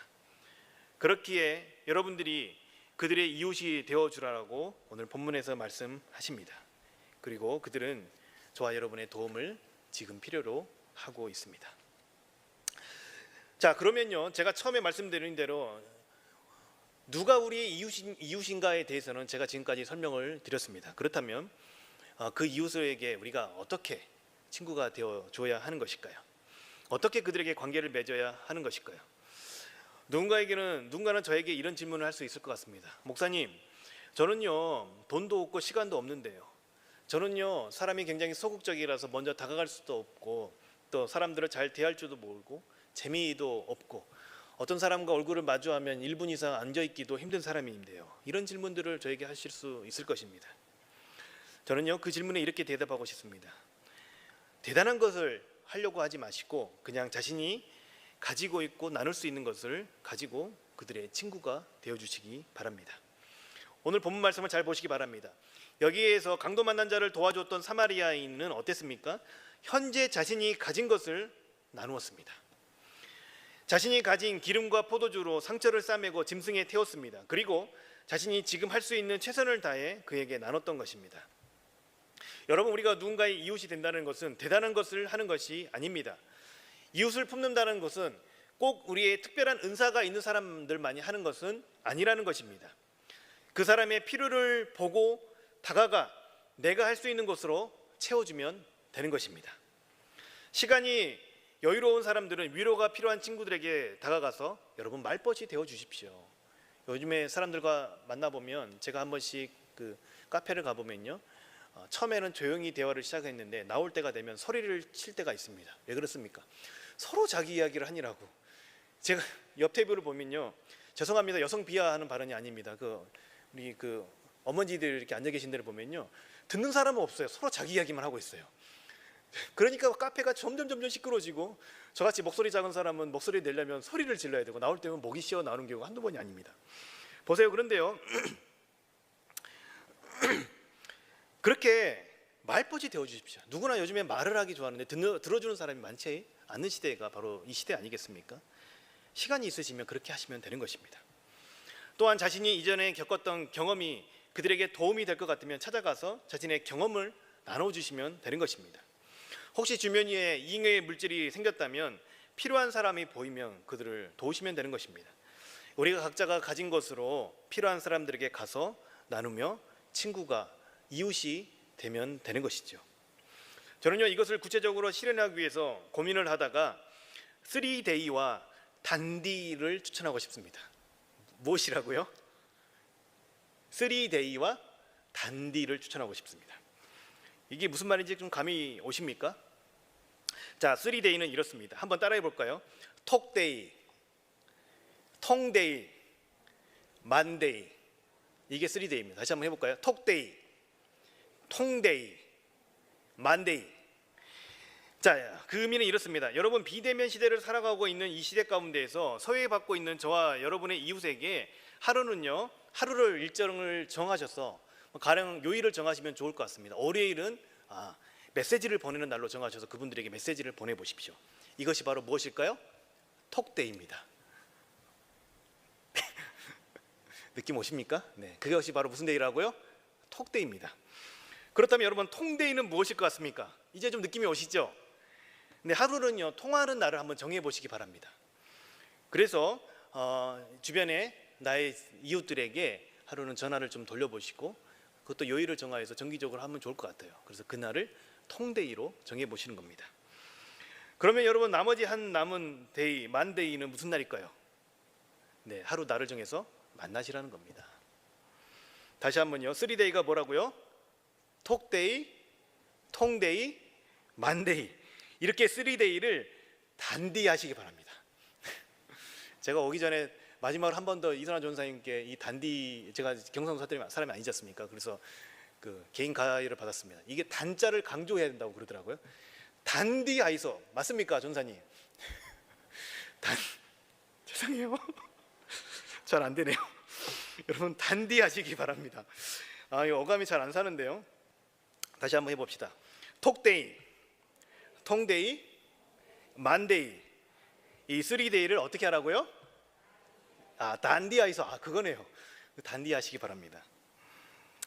그렇기에 여러분들이 그들의 이웃이 되어주라고 오늘 본문에서 말씀하십니다. 그리고 그들은 저와 여러분의 도움을 지금 필요로 하고 있습니다. 자, 그러면요, 제가 처음에 말씀드린 대로 누가 우리의 이웃인가에 대해서는 제가 지금까지 설명을 드렸습니다. 그렇다면 그 이웃에게 우리가 어떻게 친구가 되어줘야 하는 것일까요? 어떻게 그들에게 관계를 맺어야 하는 것일까요? 누군가는 저에게 이런 질문을 할 수 있을 것 같습니다. 목사님, 저는요 돈도 없고 시간도 없는데요, 저는요 사람이 굉장히 소극적이라서 먼저 다가갈 수도 없고 또 사람들을 잘 대할 줄도 모르고 재미도 없고 어떤 사람과 얼굴을 마주하면 1분 이상 앉아있기도 힘든 사람인데요, 이런 질문들을 저에게 하실 수 있을 것입니다. 저는요 그 질문에 이렇게 대답하고 싶습니다. 대단한 것을 하려고 하지 마시고 그냥 자신이 가지고 있고 나눌 수 있는 것을 가지고 그들의 친구가 되어주시기 바랍니다. 오늘 본문 말씀을 잘 보시기 바랍니다. 여기에서 강도 만난 자를 도와줬던 사마리아인은 어땠습니까? 현재 자신이 가진 것을 나누었습니다. 자신이 가진 기름과 포도주로 상처를 싸매고 짐승에 태웠습니다. 그리고 자신이 지금 할 수 있는 최선을 다해 그에게 나눴던 것입니다. 여러분, 우리가 누군가의 이웃이 된다는 것은 대단한 것을 하는 것이 아닙니다. 이웃을 품는다는 것은 꼭 우리의 특별한 은사가 있는 사람들만이 하는 것은 아니라는 것입니다. 그 사람의 필요를 보고 다가가 내가 할 수 있는 것으로 채워주면 되는 것입니다. 시간이 여유로운 사람들은 위로가 필요한 친구들에게 다가가서 여러분 말벗이 되어 주십시오. 요즘에 사람들과 만나보면 제가 한 번씩 그 카페를 가보면요, 처음에는 조용히 대화를 시작했는데 나올 때가 되면 소리를 칠 때가 있습니다. 왜 그렇습니까? 서로 자기 이야기를 하니라고. 제가 옆 테이블을 보면요, 죄송합니다, 여성 비하하는 발언이 아닙니다. 우리 어머니들 이렇게 앉아 계신 데를 보면요, 듣는 사람은 없어요. 서로 자기 이야기만 하고 있어요. 그러니까 카페가 점점 시끄러워지고, 저같이 목소리 작은 사람은 목소리 내려면 소리를 질러야 되고 나올 때면 목이 쉬어 나오는 경우가 한두 번이 아닙니다. 보세요. 그런데요 그렇게 말벗이 되어 주십시오. 누구나 요즘에 말을 하기 좋아하는데 들어주는 사람이 많지 않는 시대가 바로 이 시대 아니겠습니까? 시간이 있으시면 그렇게 하시면 되는 것입니다. 또한 자신이 이전에 겪었던 경험이 그들에게 도움이 될 것 같으면 찾아가서 자신의 경험을 나눠주시면 되는 것입니다. 혹시 주변 위에 잉여의 물질이 생겼다면 필요한 사람이 보이면 그들을 도우시면 되는 것입니다. 우리가 각자가 가진 것으로 필요한 사람들에게 가서 나누며 친구가, 이웃이 되면 되는 것이죠. 저는요 이것을 구체적으로 실현하기 위해서 고민을 하다가 3데이와 단디를 추천하고 싶습니다. 무엇이라고요? 3데이와 단디를 추천하고 싶습니다. 이게 무슨 말인지 좀 감이 오십니까? 자, 3데이는 이렇습니다. 한번 따라해 볼까요? 톡데이, 통데이, 만데이. 이게 3데이입니다. 다시 한번 해볼까요? 톡데이, 통데이, 만데이. 자, 그 의미는 이렇습니다. 여러분, 비대면 시대를 살아가고 있는 이 시대 가운데에서 소외받고 있는 저와 여러분의 이웃에게 하루를 일정을 정하셔서 가령 요일을 정하시면 좋을 것 같습니다. 월요일은 메시지를 보내는 날로 정하셔서 그분들에게 메시지를 보내보십시오. 이것이 바로 무엇일까요? 톡데이입니다. 느낌 오십니까? 네, 그것이 바로 무슨 데이라고요? 톡데이입니다. 그렇다면 여러분, 통데이는 무엇일 것 같습니까? 이제 좀 느낌이 오시죠? 근데 하루는요, 통화하는 날을 한번 정해 보시기 바랍니다. 그래서 주변에 나의 이웃들에게 하루는 전화를 좀 돌려보시고, 그것도 요일을 정하여서 정기적으로 하면 좋을 것 같아요. 그래서 그날을 통데이로 정해 보시는 겁니다. 그러면 여러분, 나머지 한 남은 데이, 만데이는 무슨 날일까요? 네, 하루 날을 정해서 만나시라는 겁니다. 다시 한번요, 3데이가 뭐라고요? 톡데이, 통데이, 만데이. 이렇게 3데이를 단디하시기 바랍니다. 제가 오기 전에 마지막으로 한 번 더 이선화 전사님께 이 단디, 제가 경상도 사람이 아니지 않습니까? 그래서 그 개인 가의를 받았습니다. 이게 단자를 강조해야 된다고 그러더라고요. 단디 아이소 맞습니까, 전사님? 죄송해요. 잘 안 되네요. 여러분 단디하시기 바랍니다. 이 어감이 잘 안 사는데요. 다시 한번 해봅시다. 톡데이, 통데이, 만데이, 이 3데이를 어떻게 하라고요? 단디하이서 그거네요. 단디하시기 바랍니다.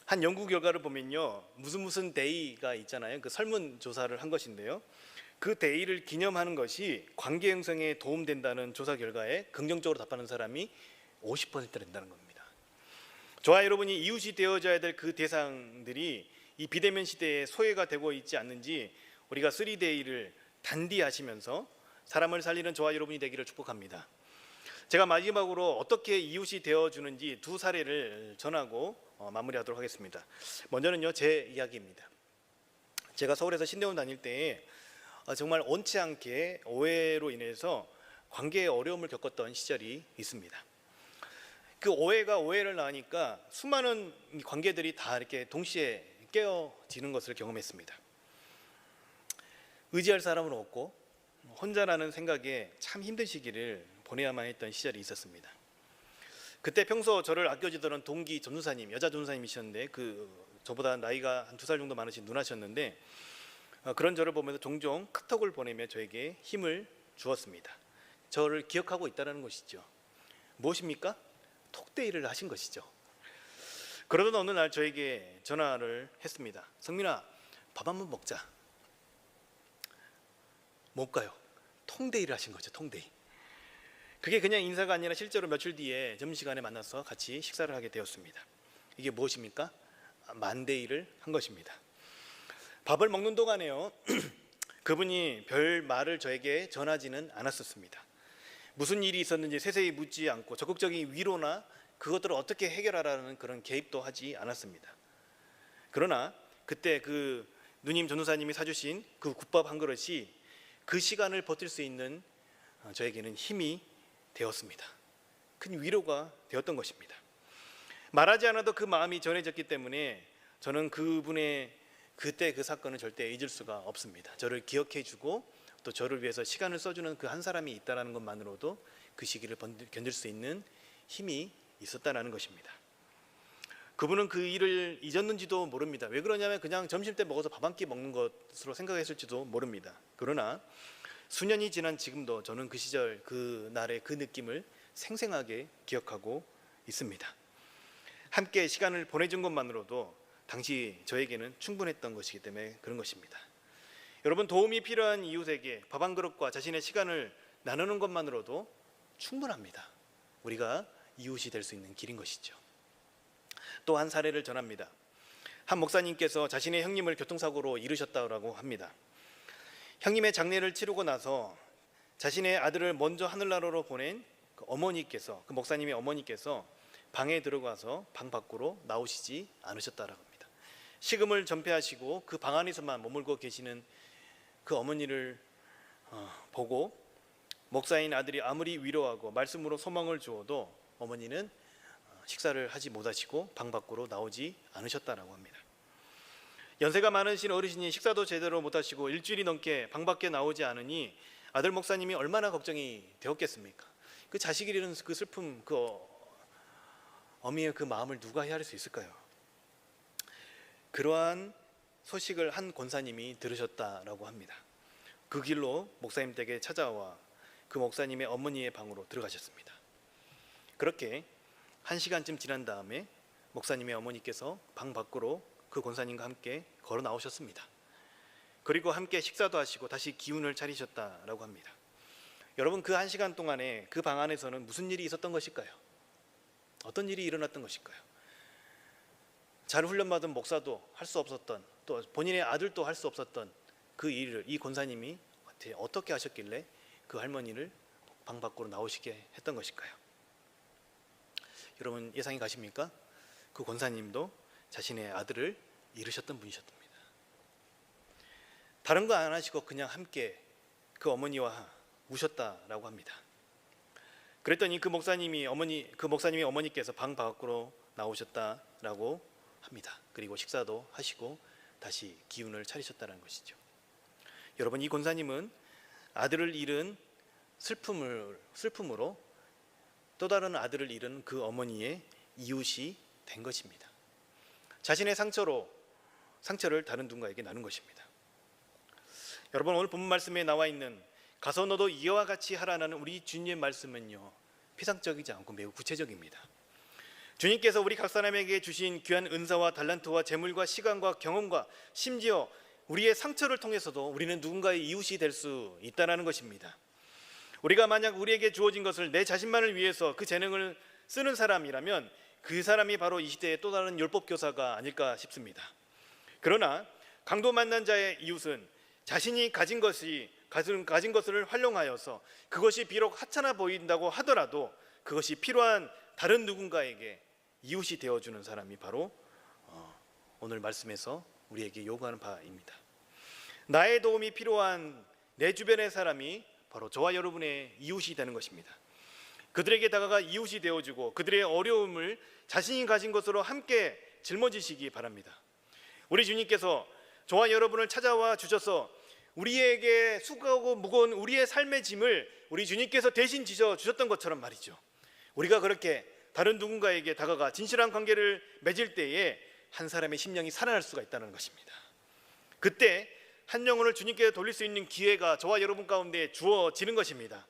한 연구 결과를 보면요, 무슨 데이가 있잖아요. 그 설문조사를 한 것인데요, 그 데이를 기념하는 것이 관계 형성에 도움된다는 조사 결과에 긍정적으로 답하는 사람이 50% 된다는 겁니다. 저와 여러분이 이웃이 되어줘야 될 그 대상들이 이 비대면 시대에 소외가 되고 있지 않는지 우리가 3데이를 단디하시면서 사람을 살리는 저와 여러분이 되기를 축복합니다. 제가 마지막으로 어떻게 이웃이 되어주는지 두 사례를 전하고 마무리하도록 하겠습니다. 먼저는요, 제 이야기입니다. 제가 서울에서 신대원 다닐 때에 정말 원치 않게 오해로 인해서 관계에 어려움을 겪었던 시절이 있습니다. 그 오해가 오해를 낳으니까 수많은 관계들이 다 이렇게 동시에 깨어지는 것을 경험했습니다. 의지할 사람은 없고 혼자라는 생각에 참 힘든 시기를 보내야만 했던 시절이 있었습니다. 그때 평소 저를 아껴주던 동기 전도사님, 여자 전도사님이셨는데 저보다 나이가 한 2살 정도 많으신 누나셨는데 그런 저를 보면서 종종 카톡을 보내며 저에게 힘을 주었습니다. 저를 기억하고 있다는 것이죠. 무엇입니까? 톡데이를 하신 것이죠. 그러던 어느 날 저에게 전화를 했습니다. 성민아, 밥 한번 먹자. 뭘까요? 통데이를 하신 거죠. 통데이. 그게 그냥 인사가 아니라 실제로 며칠 뒤에 점심시간에 만나서 같이 식사를 하게 되었습니다. 이게 무엇입니까? 만데이를 한 것입니다. 밥을 먹는 동안에요, 그분이 별 말을 저에게 전하지는 않았었습니다. 무슨 일이 있었는지 세세히 묻지 않고 적극적인 위로나 그것들을 어떻게 해결하라는 그런 개입도 하지 않았습니다. 그러나 그때 그 누님 전도사님이 사주신 그 국밥 한 그릇이 그 시간을 버틸 수 있는 저에게는 힘이 되었습니다. 큰 위로가 되었던 것입니다. 말하지 않아도 그 마음이 전해졌기 때문에 저는 그분의 그때 그 사건을 절대 잊을 수가 없습니다. 저를 기억해주고 또 저를 위해서 시간을 써주는 그 한 사람이 있다는 것만으로도 그 시기를 견딜 수 있는 힘이 있었다는 것입니다. 그분은 그 일을 잊었는지도 모릅니다. 왜 그러냐면 그냥 점심 때 먹어서 밥 한 끼 먹는 것으로 생각했을지도 모릅니다. 그러나 수년이 지난 지금도 저는 그 시절 그 날의 그 느낌을 생생하게 기억하고 있습니다. 함께 시간을 보내준 것만으로도 당시 저에게는 충분했던 것이기 때문에 그런 것입니다. 여러분, 도움이 필요한 이웃에게 밥 한 그릇과 자신의 시간을 나누는 것만으로도 충분합니다. 우리가 이웃이 될 수 있는 길인 것이죠. 또 한 사례를 전합니다. 한 목사님께서 자신의 형님을 교통사고로 잃으셨다고 합니다. 형님의 장례를 치르고 나서 자신의 아들을 먼저 하늘나라로 보낸 그 목사님의 어머니께서 방에 들어가서 방 밖으로 나오시지 않으셨다라고 합니다. 식음을 전폐하시고 그 방 안에서만 머물고 계시는 그 어머니를 보고 목사인 아들이 아무리 위로하고 말씀으로 소망을 주어도 어머니는 식사를 하지 못하시고 방 밖으로 나오지 않으셨다라고 합니다. 연세가 많으신 어르신이 식사도 제대로 못하시고 일주일이 넘게 방 밖에 나오지 않으니 아들 목사님이 얼마나 걱정이 되었겠습니까? 그 자식이 잃은 그 슬픔, 그 어미의 그 마음을 누가 헤아릴 수 있을까요? 그러한 소식을 한 권사님이 들으셨다라고 합니다. 그 길로 목사님 댁에 찾아와 그 목사님의 어머니의 방으로 들어가셨습니다. 그렇게 1시간쯤 지난 다음에 목사님의 어머니께서 방 밖으로 그 권사님과 함께 걸어 나오셨습니다. 그리고 함께 식사도 하시고 다시 기운을 차리셨다라고 합니다. 여러분, 그 1시간 동안에 그 방 안에서는 무슨 일이 있었던 것일까요? 어떤 일이 일어났던 것일까요? 잘 훈련받은 목사도 할 수 없었던, 또 본인의 아들도 할 수 없었던 그 일을 이 권사님이 어떻게 하셨길래 그 할머니를 방 밖으로 나오시게 했던 것일까요? 여러분, 예상이 가십니까? 그 권사님도 자신의 아들을 잃으셨던 분이셨답니다. 다른 거 안 하시고 그냥 함께 그 어머니와 우셨다라고 합니다. 그랬더니 그 목사님의 어머니께서 방 밖으로 나오셨다라고 합니다. 그리고 식사도 하시고 다시 기운을 차리셨다는 것이죠. 여러분, 이 권사님은 아들을 잃은 슬픔으로 또 다른 아들을 잃은 그 어머니의 이웃이 된 것입니다. 자신의 상처를 다른 누군가에게 나눈 것입니다. 여러분, 오늘 본문 말씀에 나와 있는 가서 너도 이와 같이 하라는 우리 주님의 말씀은요, 피상적이지 않고 매우 구체적입니다. 주님께서 우리 각 사람에게 주신 귀한 은사와 달란트와 재물과 시간과 경험과 심지어 우리의 상처를 통해서도 우리는 누군가의 이웃이 될 수 있다는 것입니다. 우리가 만약 우리에게 주어진 것을 내 자신만을 위해서 그 재능을 쓰는 사람이라면 그 사람이 바로 이 시대의 또 다른 율법교사가 아닐까 싶습니다. 그러나 강도 만난 자의 이웃은 자신이 가진 것을 활용하여서 그것이 비록 하찮아 보인다고 하더라도 그것이 필요한 다른 누군가에게 이웃이 되어주는 사람이 바로 오늘 말씀에서 우리에게 요구하는 바입니다. 나의 도움이 필요한 내 주변의 사람이 바로 저와 여러분의 이웃이 되는 것입니다. 그들에게 다가가 이웃이 되어주고 그들의 어려움을 자신이 가진 것으로 함께 짊어지시기 바랍니다. 우리 주님께서 저와 여러분을 찾아와 주셔서 우리에게 수고하고 무거운 우리의 삶의 짐을 우리 주님께서 대신 지져 주셨던 것처럼 말이죠. 우리가 그렇게 다른 누군가에게 다가가 진실한 관계를 맺을 때에 한 사람의 심령이 살아날 수가 있다는 것입니다. 그때 한 영혼을 주님께 돌릴 수 있는 기회가 저와 여러분 가운데 주어지는 것입니다.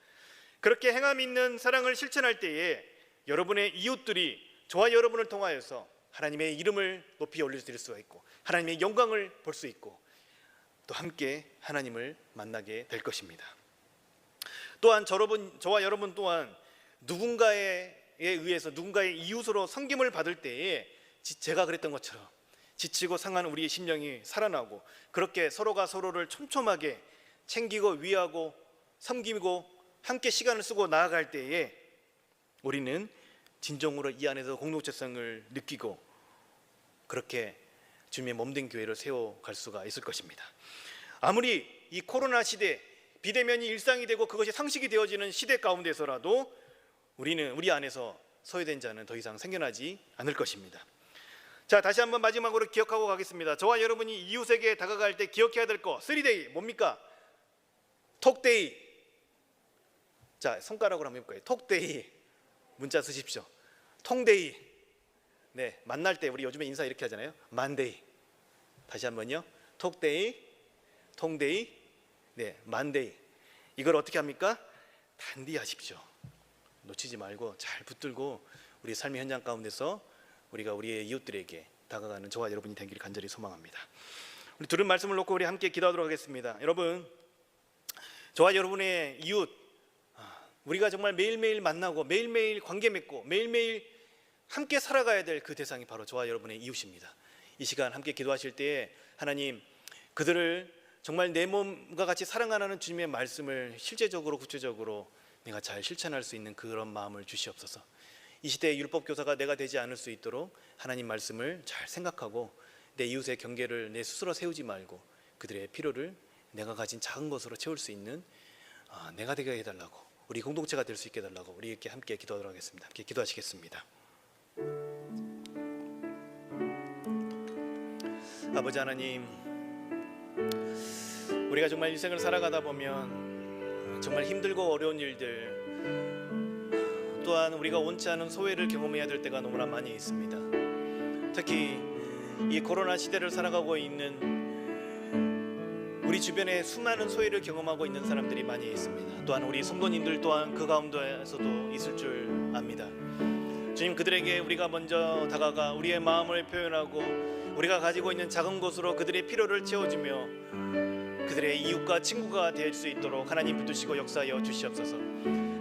그렇게 행함 있는 사랑을 실천할 때에 여러분의 이웃들이 저와 여러분을 통하여서 하나님의 이름을 높이 올려드릴 수가 있고 하나님의 영광을 볼 수 있고 또 함께 하나님을 만나게 될 것입니다. 또한 저와 여러분 또한 누군가에 의해서 누군가의 이웃으로 섬김을 받을 때에 제가 그랬던 것처럼 지치고 상한 우리의 심령이 살아나고 그렇게 서로가 서로를 촘촘하게 챙기고 위하고 섬기고 함께 시간을 쓰고 나아갈 때에 우리는 진정으로 이 안에서 공동체성을 느끼고 그렇게 주님의 몸된 교회를 세워갈 수가 있을 것입니다. 아무리 이 코로나 시대 비대면이 일상이 되고 그것이 상식이 되어지는 시대 가운데서라도 우리 안에서 소외된 자는 더 이상 생겨나지 않을 것입니다. 자, 다시 한번 마지막으로 기억하고 가겠습니다. 저와 여러분이 이웃에게 다가갈 때 기억해야 될 거 3데이 뭡니까? 톡데이. 자, 손가락으로 한번 해볼까요? 톡데이. 문자 쓰십시오. 통데이. 네, 만날 때 우리 요즘에 인사 이렇게 하잖아요. 만데이. 다시 한번요. 톡데이, 통데이, 네, 만데이. 이걸 어떻게 합니까? 단디 하십시오. 놓치지 말고 잘 붙들고 우리 삶의 현장 가운데서 우리가 우리의 이웃들에게 다가가는 저와 여러분이 되기를 간절히 소망합니다. 우리 들은 말씀을 놓고 우리 함께 기도하도록 하겠습니다. 여러분, 저와 여러분의 이웃, 우리가 정말 매일매일 만나고 매일매일 관계 맺고 매일매일 함께 살아가야 될 그 대상이 바로 저와 여러분의 이웃입니다. 이 시간 함께 기도하실 때에 하나님, 그들을 정말 내 몸과 같이 사랑하는 주님의 말씀을 실제적으로 구체적으로 내가 잘 실천할 수 있는 그런 마음을 주시옵소서. 이 시대의 율법교사가 내가 되지 않을 수 있도록 하나님 말씀을 잘 생각하고 내 이웃의 경계를 내 스스로 세우지 말고 그들의 필요를 내가 가진 작은 것으로 채울 수 있는 내가 되게 해달라고, 우리 공동체가 될 수 있게 해달라고 우리 이렇게 함께 기도하도록 하겠습니다. 함께 기도하시겠습니다. 아버지 하나님, 우리가 정말 인생을 살아가다 보면 정말 힘들고 어려운 일들, 또한 우리가 원치 않은 소외를 경험해야 될 때가 너무나 많이 있습니다. 특히 이 코로나 시대를 살아가고 있는 우리 주변에 수많은 소외를 경험하고 있는 사람들이 많이 있습니다. 또한 우리 성도님들 또한 그 가운데에서도 있을 줄 압니다. 주님, 그들에게 우리가 먼저 다가가 우리의 마음을 표현하고 우리가 가지고 있는 작은 것으로 그들의 필요를 채워주며 그들의 이웃과 친구가 될 수 있도록 하나님 붙드시고 역사하여 주시옵소서.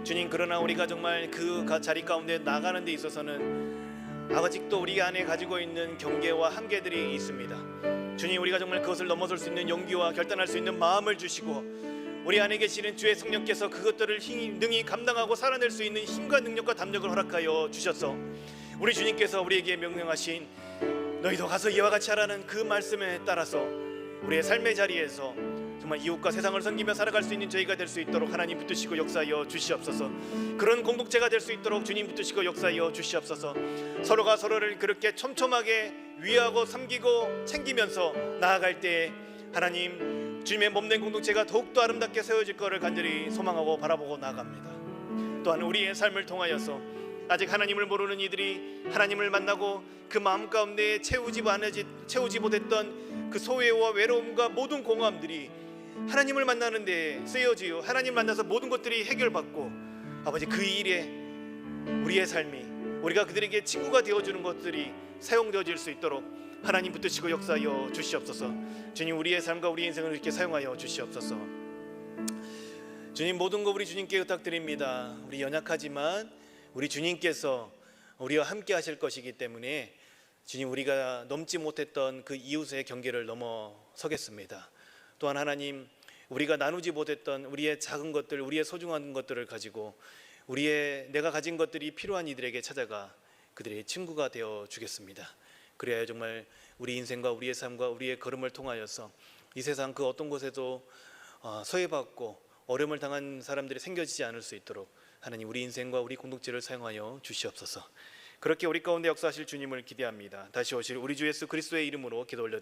주님, 그러나 우리가 정말 그 자리 가운데 나가는 데 있어서는 아직도 우리 안에 가지고 있는 경계와 한계들이 있습니다. 주님, 우리가 정말 그것을 넘어설 수 있는 용기와 결단할 수 있는 마음을 주시고 우리 안에 계시는 주의 성령께서 그것들을 능히 감당하고 살아낼 수 있는 힘과 능력과 담력을 허락하여 주셔서 우리 주님께서 우리에게 명령하신 너희도 가서 이와 같이 하라는 그 말씀에 따라서 우리의 삶의 자리에서 정말 이웃과 세상을 섬기며 살아갈 수 있는 저희가 될 수 있도록 하나님 붙드시고 역사하여 주시옵소서. 그런 공동체가 될 수 있도록 주님 붙드시고 역사하여 주시옵소서. 서로가 서로를 그렇게 촘촘하게 위하고 섬기고 챙기면서 나아갈 때 하나님, 주님의 몸된 공동체가 더욱더 아름답게 세워질 것을 간절히 소망하고 바라보고 나아갑니다. 또한 우리의 삶을 통하여서 아직 하나님을 모르는 이들이 하나님을 만나고 그 마음 가운데 채우지 못했던 그 소외와 외로움과 모든 공허함들이 하나님을 만나는 데 쓰여지요. 하나님 만나서 모든 것들이 해결받고 아버지 그 일에 우리의 삶이 우리가 그들에게 친구가 되어주는 것들이 사용되어질 수 있도록 하나님 붙드시고 역사하여 주시옵소서. 주님, 우리의 삶과 우리 인생을 이렇게 사용하여 주시옵소서. 주님, 모든 것 우리 주님께 부탁드립니다. 우리 연약하지만 우리 주님께서 우리와 함께 하실 것이기 때문에 주님, 우리가 넘지 못했던 그 이웃의 경계를 넘어서겠습니다. 또한 하나님, 우리가 나누지 못했던 우리의 작은 것들, 우리의 소중한 것들을 가지고 내가 가진 것들이 필요한 이들에게 찾아가 그들의 친구가 되어 주겠습니다. 그래야 정말 우리 인생과 우리의 삶과 우리의 걸음을 통하여서 이 세상 그 어떤 곳에도 소외받고 어려움을 당한 사람들이 생겨지지 않을 수 있도록 하나님, 우리 인생과 우리 공동체를 사용하여 주시옵소서. 그렇게 우리 가운데 역사하실 주님을 기대합니다. 다시 오실 우리 주 예수 그리스도의 이름으로 기도 올려